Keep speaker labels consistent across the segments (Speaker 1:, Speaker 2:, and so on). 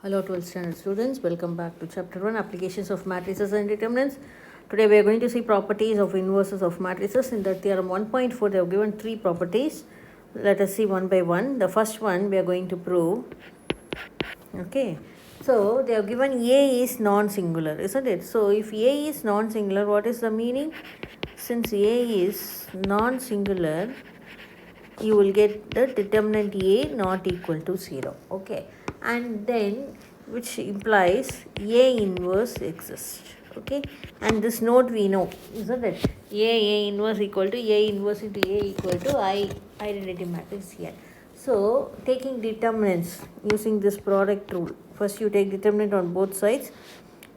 Speaker 1: Hello 12th standard students, welcome back to chapter 1 applications of matrices and determinants. Today we are going to see properties of inverses of matrices. In the theorem 1.4 they have given 3 properties. Let us see one by one. The first one we are going to prove. Okay, so they have given A is non-singular, isn't it? So if A is non-singular, what is the meaning? Since A is non-singular, you will get the determinant A not equal to 0. Okay, and then which implies A inverse exists. Okay, and this note we know, isn't it? A inverse equal to A inverse into A equal to I identity matrix here. So taking determinants using this product rule, first you take determinant on both sides.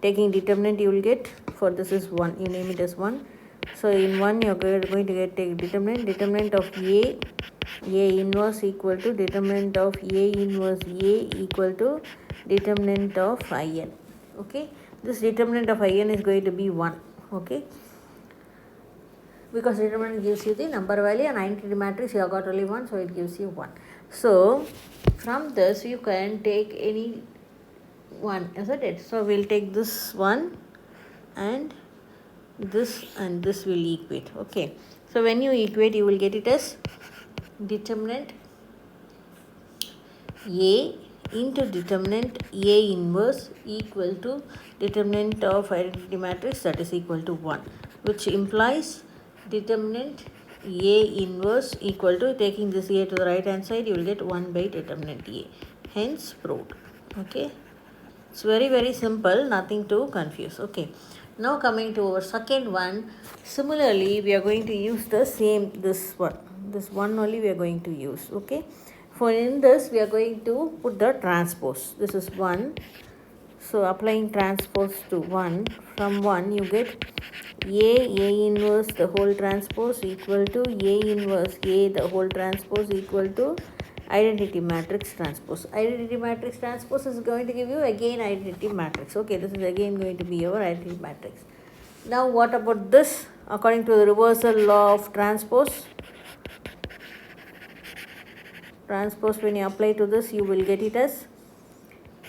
Speaker 1: Taking determinant you will get, for this is 1, you name it as 1. So in 1 you are going to get take determinant of A inverse equal to determinant of A inverse A equal to determinant of In. Okay, this determinant of In is going to be 1. Okay, because determinant gives you the number value and identity matrix you have got only 1, so it gives you 1. So from this you can take any one, isn't it? So we'll take this one and this will equate. Okay, so when you equate you will get it as determinant A into determinant A inverse equal to determinant of identity matrix, that is equal to 1, which implies determinant A inverse equal to, taking this A to the right hand side, you will get 1 by determinant A, hence proved. Okay, it's very simple, nothing to confuse. Okay, now coming to our second one. Similarly we are going to use the same, this one only we are going to use. Okay, for in this we are going to put the transpose. This is 1, so applying transpose to 1, from 1 you get A inverse the whole transpose equal to A inverse A the whole transpose equal to identity matrix transpose. Identity matrix transpose is going to give you again identity matrix. Okay, this is again going to be your identity matrix. Now what about this? According to the reversal law of transpose, when you apply to this you will get it as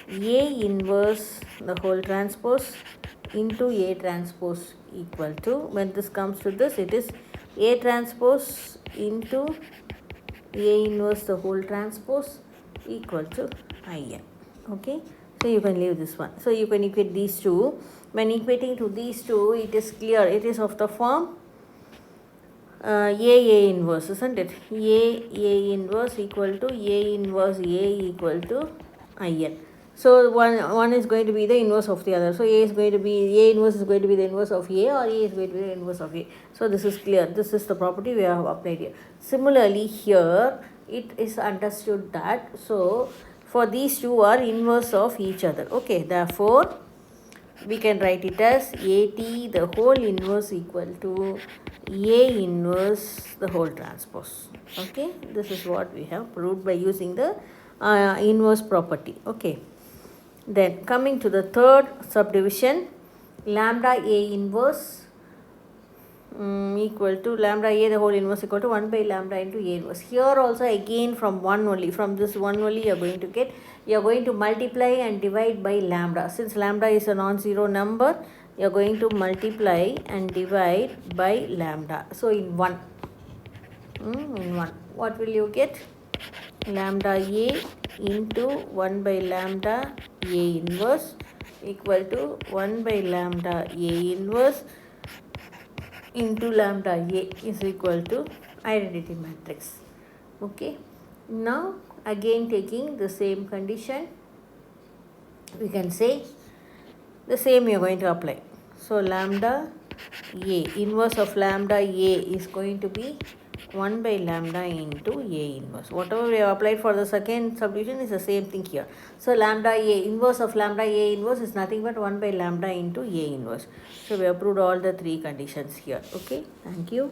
Speaker 1: A inverse the whole transpose into A transpose equal to, when this comes to this, it is A transpose into A inverse the whole transpose equal to In. Okay, so you can leave this one. So you can equate these two. When equating to these two, it is clear, it is of the form A inverse, isn't it? A inverse equal to A inverse A equal to In. So one is going to be the inverse of the other. So A inverse is going to be the inverse of A, or A is going to be the inverse of A. So this is clear. This is the property we have applied here. Similarly here it is understood that, so for these two are inverse of each other. Okay, therefore we can write it as AT the whole inverse equal to A inverse the whole transpose. Okay, this is what we have proved by using the inverse property. Okay, then coming to the third subdivision, lambda A inverse equal to lambda A the whole inverse equal to 1 by lambda into A inverse. Here also again from one only, from this one only you are going to get, you are going to multiply and divide by lambda. Since lambda is a non-zero number, you are going to multiply and divide by lambda. So in 1, what will you get? Lambda A into 1 by lambda A inverse equal to 1 by lambda A inverse into lambda A is equal to identity matrix. Okay, now again taking the same condition, we can say the same you are going to apply. So lambda A, inverse of lambda A is going to be 1 by lambda into A inverse. Whatever we have applied for the second subdivision is the same thing here. So lambda A, inverse of lambda A inverse is nothing but 1 by lambda into A inverse. So we have proved all the three conditions here. Okay, thank you.